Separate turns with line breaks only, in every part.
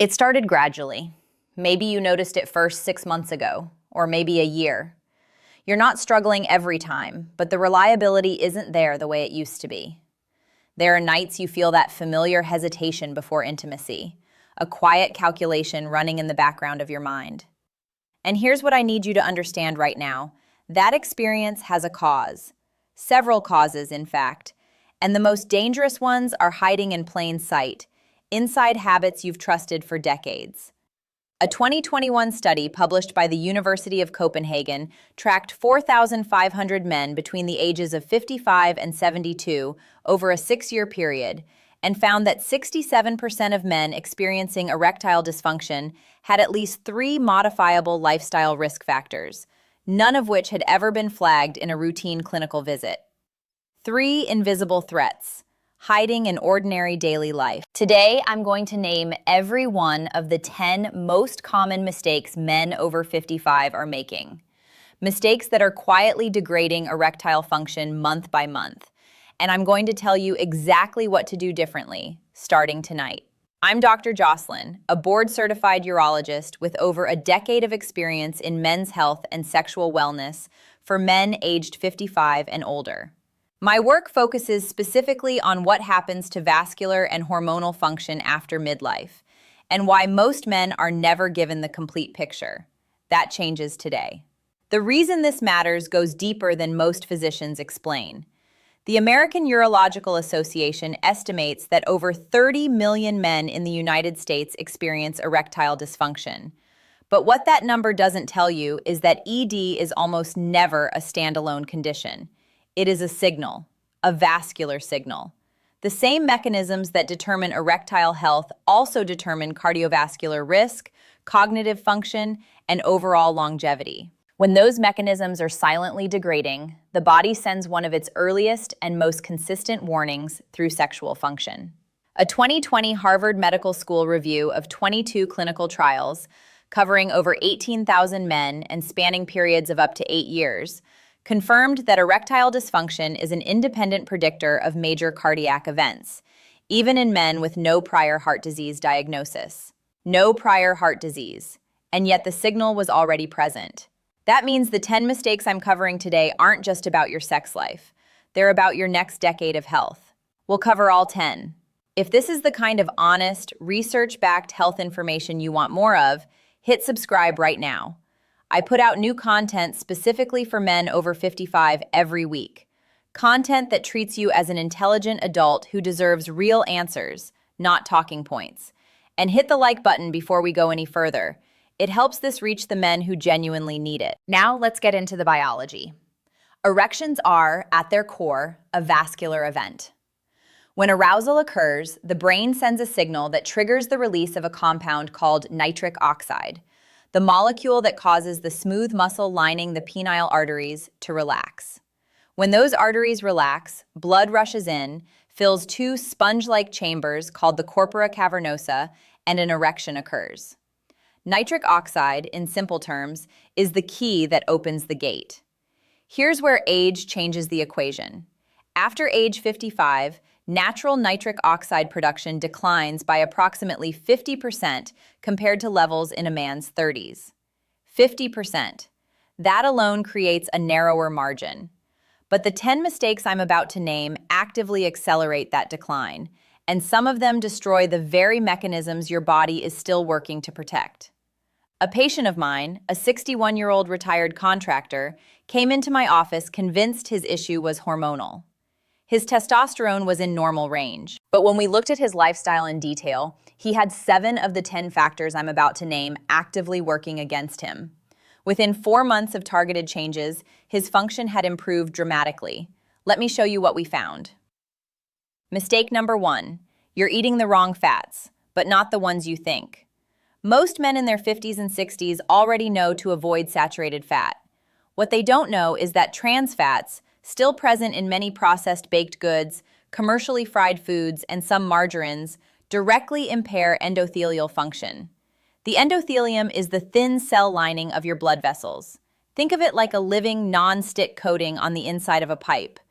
It started gradually. Maybe you noticed it first 6 months ago, or maybe a year. You're not struggling every time, but the reliability isn't there the way it used to be. There are nights you feel that familiar hesitation before intimacy, a quiet calculation running in the background of your mind. And here's what I need you to understand right now. That experience has a cause. Several causes, in fact. And the most dangerous ones are hiding in plain sight, inside habits you've trusted for decades. A 2021 study published by the University of Copenhagen tracked 4,500 men between the ages of 55 and 72 over a 6-year period and found that 67% of men experiencing erectile dysfunction had at least 3 modifiable lifestyle risk factors, none of which had ever been flagged in a routine clinical visit. 3 invisible threats, hiding in ordinary daily life. Today, I'm going to name every one of the 10 most common mistakes men over 55 are making. Mistakes that are quietly degrading erectile function month by month. And I'm going to tell you exactly what to do differently, starting tonight. I'm Dr. Jocelyn, a board-certified urologist with over a decade of experience in men's health and sexual wellness for men aged 55 and older. My work focuses specifically on what happens to vascular and hormonal function after midlife, and why most men are never given the complete picture. That changes today. The reason this matters goes deeper than most physicians explain. The American Urological Association estimates that over 30 million men in the United States experience erectile dysfunction. But what that number doesn't tell you is that ED is almost never a standalone condition. It is a signal, a vascular signal. The same mechanisms that determine erectile health also determine cardiovascular risk, cognitive function, and overall longevity. When those mechanisms are silently degrading, the body sends one of its earliest and most consistent warnings through sexual function. A 2020 Harvard Medical School review of 22 clinical trials, covering over 18,000 men and spanning periods of up to 8 years, confirmed that erectile dysfunction is an independent predictor of major cardiac events, even in men with no prior heart disease diagnosis. No prior heart disease, and yet the signal was already present. That means the 10 mistakes I'm covering today aren't just about your sex life. They're about your next decade of health. We'll cover all 10. If this is the kind of honest, research-backed health information you want more of, hit subscribe right now. I put out new content specifically for men over 55 every week. Content that treats you as an intelligent adult who deserves real answers, not talking points. And hit the like button before we go any further. It helps this reach the men who genuinely need it. Now let's get into the biology. Erections are, at their core, a vascular event. When arousal occurs, the brain sends a signal that triggers the release of a compound called nitric oxide, the molecule that causes the smooth muscle lining the penile arteries to relax. When those arteries relax, blood rushes in, fills 2 sponge-like chambers called the corpora cavernosa, and an erection occurs. Nitric oxide, in simple terms, is the key that opens the gate. Here's where age changes the equation. After age 55, natural nitric oxide production declines by approximately 50% compared to levels in a man's 30s. 50%. That alone creates a narrower margin. But the 10 mistakes I'm about to name actively accelerate that decline, and some of them destroy the very mechanisms your body is still working to protect. A patient of mine, a 61-year-old retired contractor, came into my office convinced his issue was hormonal. His testosterone was in normal range, but when we looked at his lifestyle in detail, he had 7 of the 10 factors I'm about to name actively working against him. Within 4 months of targeted changes, his function had improved dramatically. Let me show you what we found. Mistake number 1, you're eating the wrong fats, but not the ones you think. Most men in their 50s and 60s already know to avoid saturated fat. What they don't know is that trans fats, still present in many processed baked goods, commercially fried foods, and some margarines, directly impair endothelial function. The endothelium is the thin cell lining of your blood vessels. Think of it like a living, non-stick coating on the inside of a pipe.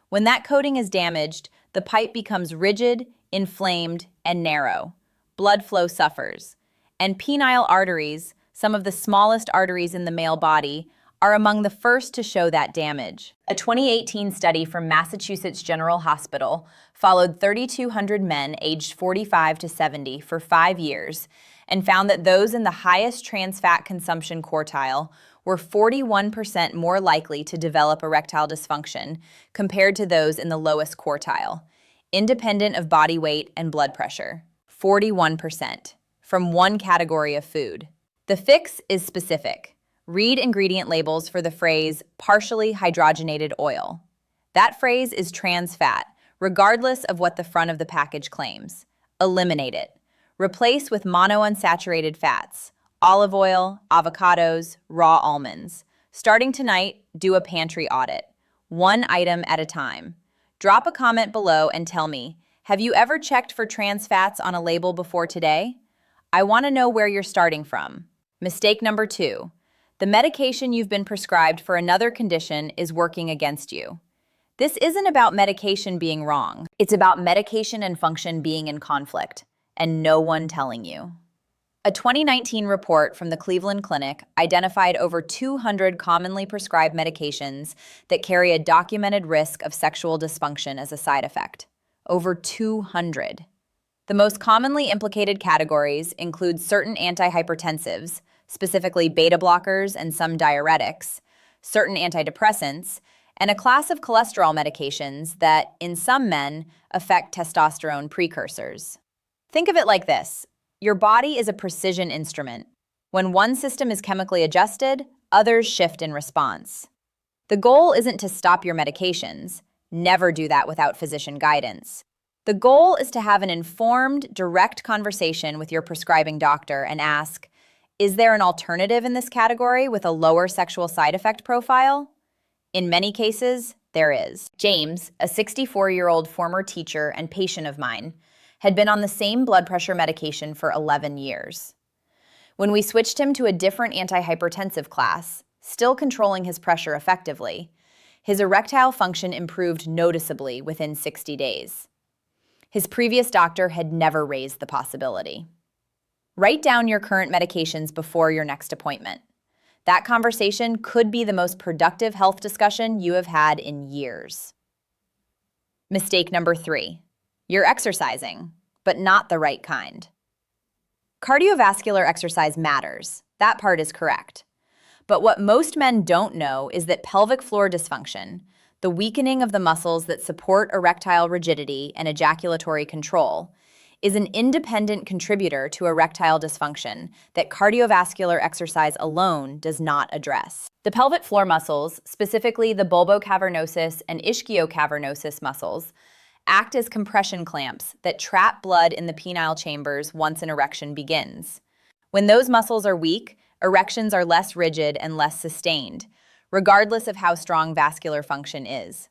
When that coating is damaged, the pipe becomes rigid, inflamed, and narrow. Blood flow suffers. And penile arteries, some of the smallest arteries in the male body, are among the first to show that damage. A 2018 study from Massachusetts General Hospital followed 3,200 men aged 45 to 70 for 5 years and found that those in the highest trans fat consumption quartile were 41% more likely to develop erectile dysfunction compared to those in the lowest quartile, independent of body weight and blood pressure. 41% from one category of food. The fix is specific. Read ingredient labels for the phrase partially hydrogenated oil. That phrase is trans fat, regardless of what the front of the package claims. Eliminate it. Replace with monounsaturated fats, olive oil, avocados, raw almonds. Starting tonight, do a pantry audit. One item at a time. Drop a comment below and tell me, have you ever checked for trans fats on a label before today? I want to know where you're starting from. Mistake number 2. The medication you've been prescribed for another condition is working against you. This isn't about medication being wrong. It's about medication and function being in conflict, and no one telling you. A 2019 report from the Cleveland Clinic identified over 200 commonly prescribed medications that carry a documented risk of sexual dysfunction as a side effect. Over 200. The most commonly implicated categories include certain antihypertensives, specifically beta blockers and some diuretics, certain antidepressants, and a class of cholesterol medications that, in some men, affect testosterone precursors. Think of it like this. Your body is a precision instrument. When one system is chemically adjusted, others shift in response. The goal isn't to stop your medications. Never do that without physician guidance. The goal is to have an informed, direct conversation with your prescribing doctor and ask, is there an alternative in this category with a lower sexual side effect profile? In many cases, there is. James, a 64-year-old former teacher and patient of mine, had been on the same blood pressure medication for 11 years. When we switched him to a different antihypertensive class, still controlling his pressure effectively, his erectile function improved noticeably within 60 days. His previous doctor had never raised the possibility. Write down your current medications before your next appointment. That conversation could be the most productive health discussion you have had in years. Mistake number 3. You're exercising, but not the right kind. Cardiovascular exercise matters. That part is correct. But what most men don't know is that pelvic floor dysfunction, the weakening of the muscles that support erectile rigidity and ejaculatory control, is an independent contributor to erectile dysfunction that cardiovascular exercise alone does not address. The pelvic floor muscles, specifically the bulbocavernosus and ischiocavernosus muscles, act as compression clamps that trap blood in the penile chambers once an erection begins. When those muscles are weak, erections are less rigid and less sustained, regardless of how strong vascular function is.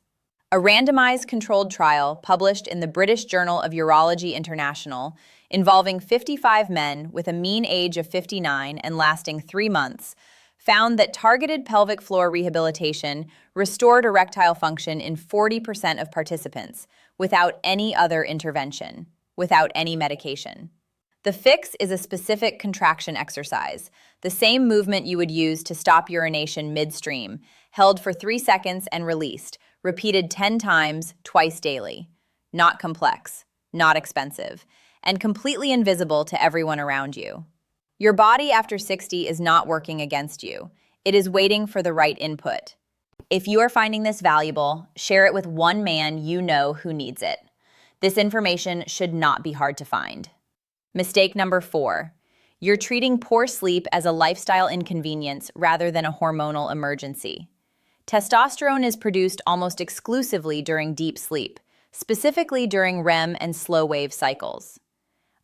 A randomized controlled trial published in the British Journal of Urology International involving 55 men with a mean age of 59 and lasting 3 months found that targeted pelvic floor rehabilitation restored erectile function in 40% of participants without any other intervention, without any medication. The fix is a specific contraction exercise, the same movement you would use to stop urination midstream, held for 3 seconds and released, repeated 10 times, twice daily. Not complex, not expensive, and completely invisible to everyone around you. Your body after 60 is not working against you. It is waiting for the right input. If you are finding this valuable, share it with one man you know who needs it. This information should not be hard to find. Mistake number 4. You're treating poor sleep as a lifestyle inconvenience rather than a hormonal emergency. Testosterone is produced almost exclusively during deep sleep, specifically during REM and slow-wave cycles.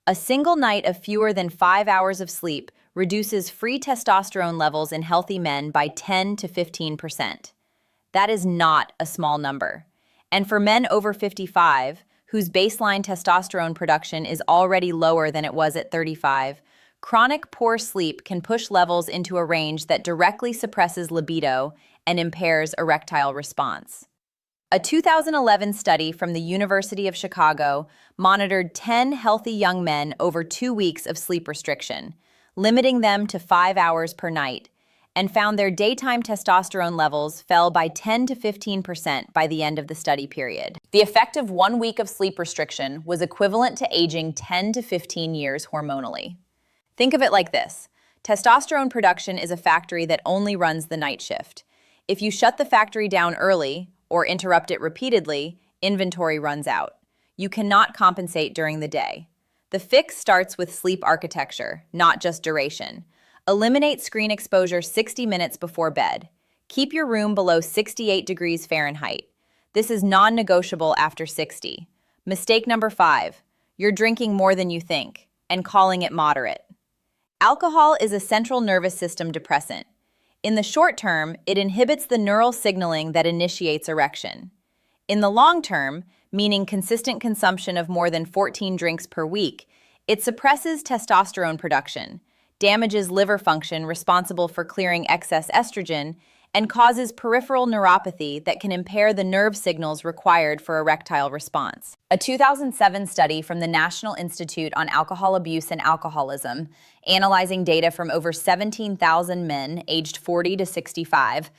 A single night of fewer than 5 hours of sleep reduces free testosterone levels in healthy men by 10 to 15%. That is not a small number. And for men over 55, whose baseline testosterone production is already lower than it was at 35, chronic poor sleep can push levels into a range that directly suppresses libido and impairs erectile response. A 2011 study from the University of Chicago monitored 10 healthy young men over 2 weeks of sleep restriction, limiting them to 5 hours per night, and found their daytime testosterone levels fell by 10 to 15% by the end of the study period. The effect of 1 week of sleep restriction was equivalent to aging 10 to 15 years hormonally. Think of it like this. Testosterone production is a factory that only runs the night shift. If you shut the factory down early or interrupt it repeatedly, inventory runs out. You cannot compensate during the day. The fix starts with sleep architecture, not just duration. Eliminate screen exposure 60 minutes before bed. Keep your room below 68 degrees Fahrenheit. This is non-negotiable after 60. Mistake number 5. You're drinking more than you think and calling it moderate. Alcohol is a central nervous system depressant. In the short term, it inhibits the neural signaling that initiates erection. In the long term, meaning consistent consumption of more than 14 drinks per week, it suppresses testosterone production, damages liver function responsible for clearing excess estrogen, and causes peripheral neuropathy that can impair the nerve signals required for erectile response. A 2007 study from the National Institute on Alcohol Abuse and Alcoholism, analyzing data from over 17,000 men aged 40 to 65,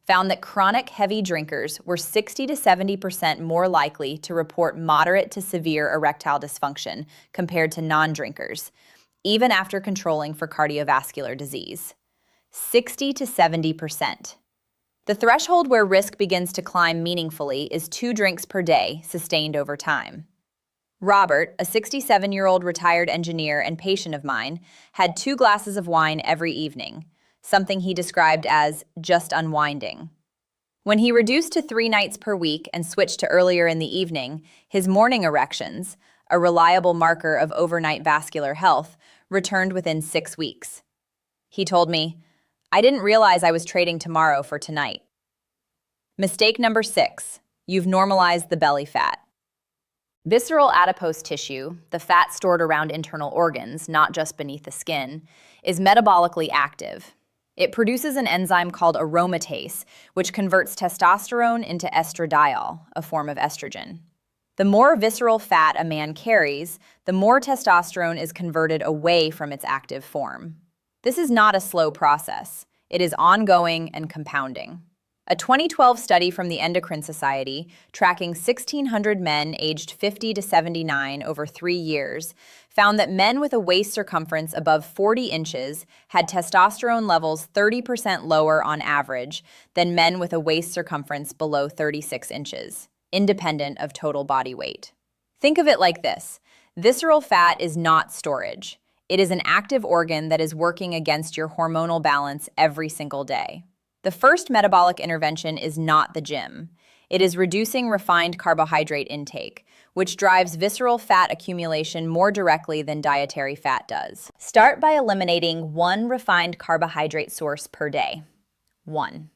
found that chronic heavy drinkers were 60 to 70% more likely to report moderate to severe erectile dysfunction compared to non-drinkers, even after controlling for cardiovascular disease. 60 to 70%. The threshold where risk begins to climb meaningfully is 2 drinks per day, sustained over time. Robert, a 67-year-old retired engineer and patient of mine, had 2 glasses of wine every evening, something he described as just unwinding. When he reduced to 3 nights per week and switched to earlier in the evening, his morning erections, a reliable marker of overnight vascular health, returned within 6 weeks. He told me, "I didn't realize I was trading tomorrow for tonight." Mistake number 6. You've normalized the belly fat. Visceral adipose tissue, the fat stored around internal organs, not just beneath the skin, is metabolically active. It produces an enzyme called aromatase, which converts testosterone into estradiol, a form of estrogen. The more visceral fat a man carries, the more testosterone is converted away from its active form. This is not a slow process. It is ongoing and compounding. A 2012 study from the Endocrine Society, tracking 1,600 men aged 50 to 79 over 3 years, found that men with a waist circumference above 40 inches had testosterone levels 30% lower on average than men with a waist circumference below 36 inches, independent of total body weight. Think of it like this. Visceral fat is not storage. It is an active organ that is working against your hormonal balance every single day. The first metabolic intervention is not the gym. It is reducing refined carbohydrate intake, which drives visceral fat accumulation more directly than dietary fat does. Start by eliminating 1 refined carbohydrate source per day. 1.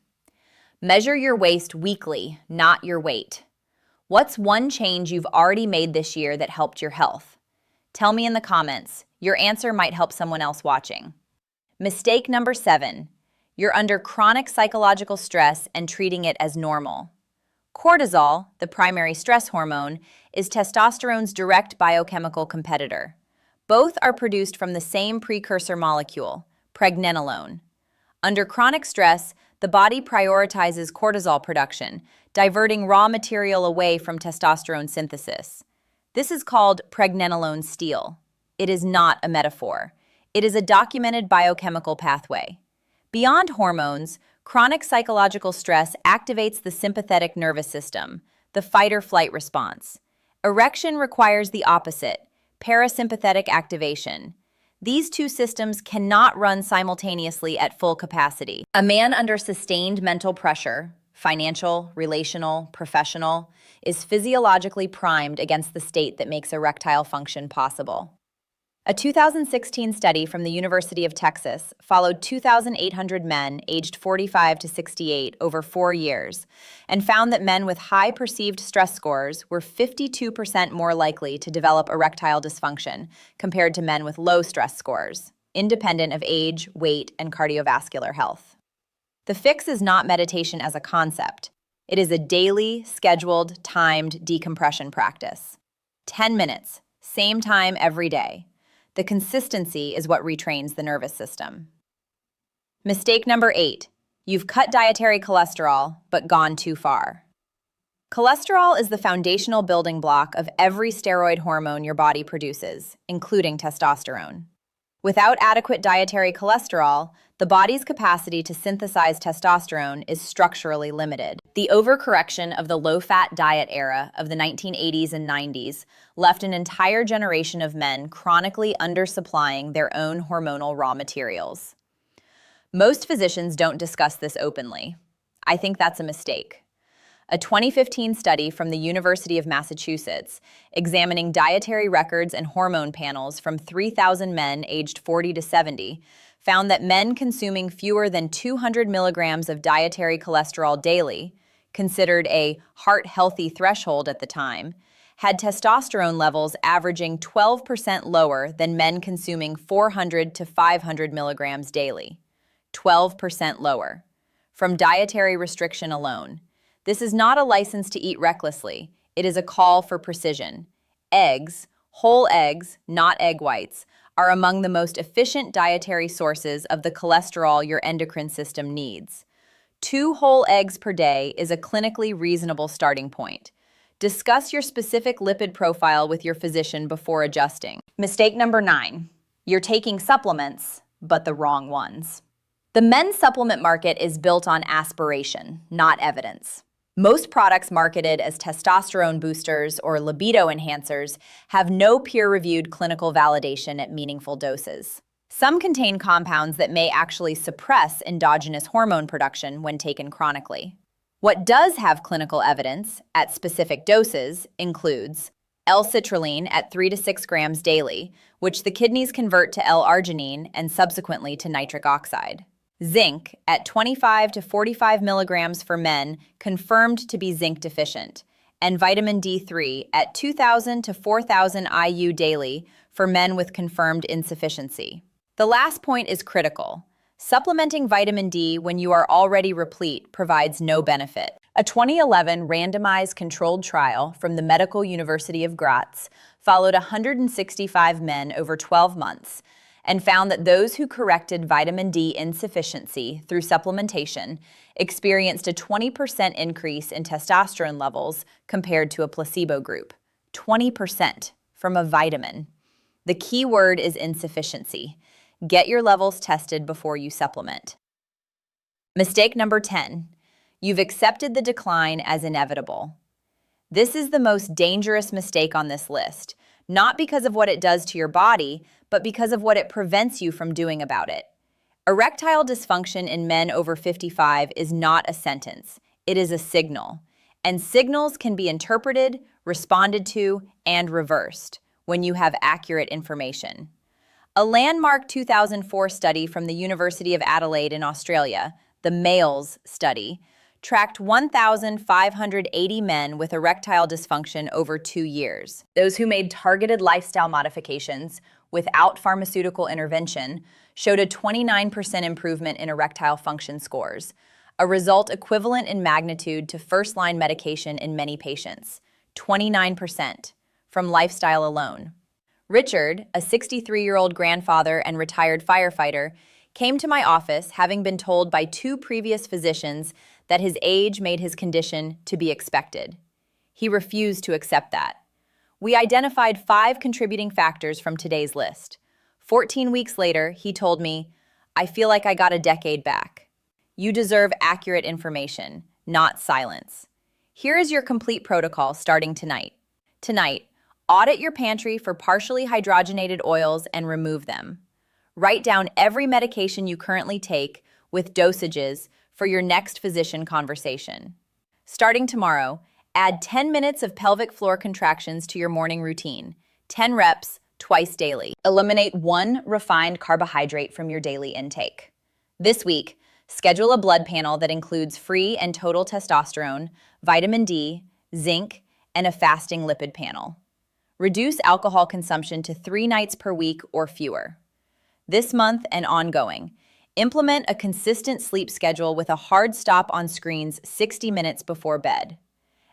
Measure your waist weekly, not your weight. What's one change you've already made this year that helped your health? Tell me in the comments. Your answer might help someone else watching. Mistake number 7. You're under chronic psychological stress and treating it as normal. Cortisol, the primary stress hormone, is testosterone's direct biochemical competitor. Both are produced from the same precursor molecule, pregnenolone. Under chronic stress, the body prioritizes cortisol production, diverting raw material away from testosterone synthesis. This is called pregnenolone steal. It is not a metaphor. It is a documented biochemical pathway. Beyond hormones, chronic psychological stress activates the sympathetic nervous system, the fight-or-flight response. Erection requires the opposite, parasympathetic activation. These 2 systems cannot run simultaneously at full capacity. A man under sustained mental pressure, financial, relational, professional, is physiologically primed against the state that makes erectile function possible. A 2016 study from the University of Texas followed 2,800 men aged 45 to 68 over 4 years and found that men with high perceived stress scores were 52% more likely to develop erectile dysfunction compared to men with low stress scores, independent of age, weight, and cardiovascular health. The fix is not meditation as a concept. It is a daily, scheduled, timed decompression practice. 10 minutes, same time every day. The consistency is what retrains the nervous system. Mistake number 8. You've cut dietary cholesterol, but gone too far. Cholesterol is the foundational building block of every steroid hormone your body produces, including testosterone. Without adequate dietary cholesterol, the body's capacity to synthesize testosterone is structurally limited. The overcorrection of the low-fat diet era of the 1980s and 90s left an entire generation of men chronically undersupplying their own hormonal raw materials. Most physicians don't discuss this openly. I think that's a mistake. A 2015 study from the University of Massachusetts, examining dietary records and hormone panels from 3,000 men aged 40 to 70, found that men consuming fewer than 200 milligrams of dietary cholesterol daily, considered a heart-healthy threshold at the time, had testosterone levels averaging 12% lower than men consuming 400 to 500 milligrams daily. 12% lower. From dietary restriction alone. This is not a license to eat recklessly. It is a call for precision. Eggs, whole eggs, not egg whites, are among the most efficient dietary sources of the cholesterol your endocrine system needs. 2 whole eggs per day is a clinically reasonable starting point. Discuss your specific lipid profile with your physician before adjusting. Mistake number 9. You're taking supplements, but the wrong ones. The men's supplement market is built on aspiration, not evidence. Most products marketed as testosterone boosters or libido enhancers have no peer-reviewed clinical validation at meaningful doses. Some contain compounds that may actually suppress endogenous hormone production when taken chronically. What does have clinical evidence at specific doses includes L-citrulline at 3 to 6 grams daily, which the kidneys convert to L-arginine and subsequently to nitric oxide. Zinc at 25 to 45 milligrams for men confirmed to be zinc deficient, and vitamin D3 at 2,000 to 4,000 IU daily for men with confirmed insufficiency. The last point is critical. Supplementing vitamin D when you are already replete provides no benefit. A 2011 randomized controlled trial from the Medical University of Graz followed 165 men over 12 months and found that those who corrected vitamin D insufficiency through supplementation experienced a 20% increase in testosterone levels compared to a placebo group. 20% from a vitamin. The key word is insufficiency. Get your levels tested before you supplement. Mistake number 10. You've accepted the decline as inevitable. This is the most dangerous mistake on this list, not because of what it does to your body, but because of what it prevents you from doing about it. Erectile dysfunction in men over 55 is not a sentence. It is a signal. And signals can be interpreted, responded to, and reversed when you have accurate information. A landmark 2004 study from the University of Adelaide in Australia, the MALES study, tracked 1,580 men with erectile dysfunction over 2 years. Those who made targeted lifestyle modifications without pharmaceutical intervention showed a 29% improvement in erectile function scores, a result equivalent in magnitude to first-line medication in many patients, 29% from lifestyle alone. Richard, a 63-year-old grandfather and retired firefighter, came to my office having been told by 2 previous physicians that his age made his condition to be expected. He refused to accept that. We identified 5 contributing factors from today's list. 14 weeks later, he told me, "I feel like I got a decade back." You deserve accurate information, not silence. Here is your complete protocol starting tonight. Tonight, audit your pantry for partially hydrogenated oils and remove them. Write down every medication you currently take with dosages for your next physician conversation. Starting tomorrow, add 10 minutes of pelvic floor contractions to your morning routine, 10 reps, twice daily. Eliminate 1 refined carbohydrate from your daily intake. This week, schedule a blood panel that includes free and total testosterone, vitamin D, zinc, and a fasting lipid panel. Reduce alcohol consumption to 3 nights per week or fewer. This month and ongoing, implement a consistent sleep schedule with a hard stop on screens 60 minutes before bed.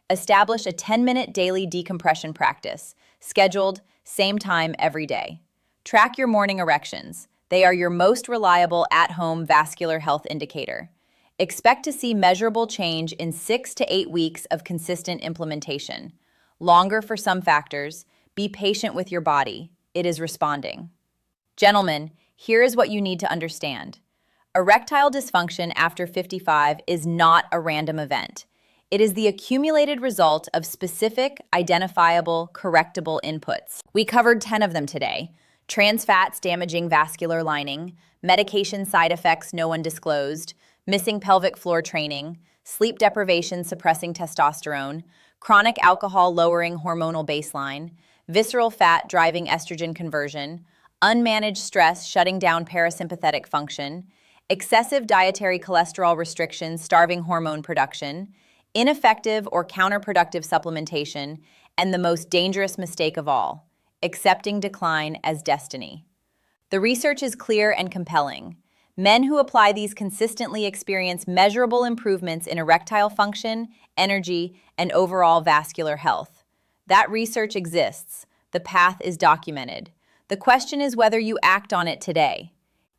Establish a 10-minute daily decompression practice, scheduled, same time every day. Track your morning erections. They are your most reliable at-home vascular health indicator. Expect to see measurable change in 6 to 8 weeks of consistent implementation. Longer for some factors. Be patient with your body. It is responding. Gentlemen, here is what you need to understand. Erectile dysfunction after 55 is not a random event. It is the accumulated result of specific, identifiable, correctable inputs. We covered 10 of them today. Trans fats damaging vascular lining, medication side effects no one disclosed, missing pelvic floor training, sleep deprivation suppressing testosterone, chronic alcohol lowering hormonal baseline, visceral fat driving estrogen conversion, unmanaged stress shutting down parasympathetic function, excessive dietary cholesterol restrictions starving hormone production, ineffective or counterproductive supplementation, and the most dangerous mistake of all, accepting decline as destiny. The research is clear and compelling. Men who apply these consistently experience measurable improvements in erectile function, energy, and overall vascular health. That research exists. The path is documented. The question is whether you act on it today.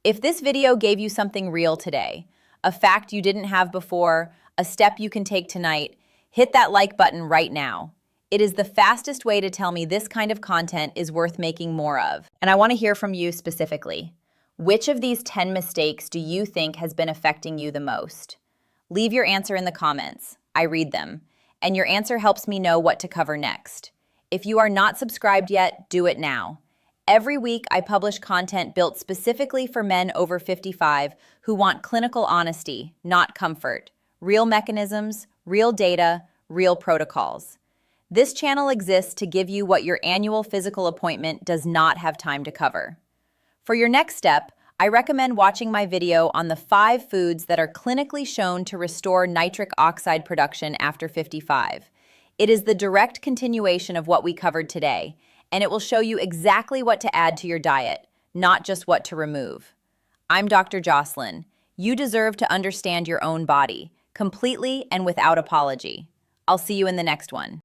If this video gave you something real today, a fact you didn't have before, a step you can take tonight, hit that like button right now. It is the fastest way to tell me this kind of content is worth making more of. And I want to hear from you specifically. Which of these 10 mistakes do you think has been affecting you the most? Leave your answer in the comments. I read them. And your answer helps me know what to cover next. If you are not subscribed yet, do it now. Every week, I publish content built specifically for men over 55 who want clinical honesty, not comfort. Real mechanisms, real data, real protocols. This channel exists to give you what your annual physical appointment does not have time to cover. For your next step, I recommend watching my video on the 5 foods that are clinically shown to restore nitric oxide production after 55. It is the direct continuation of what we covered today, and it will show you exactly what to add to your diet, not just what to remove. I'm Dr. Jocelyn. You deserve to understand your own body, completely and without apology. I'll see you in the next one.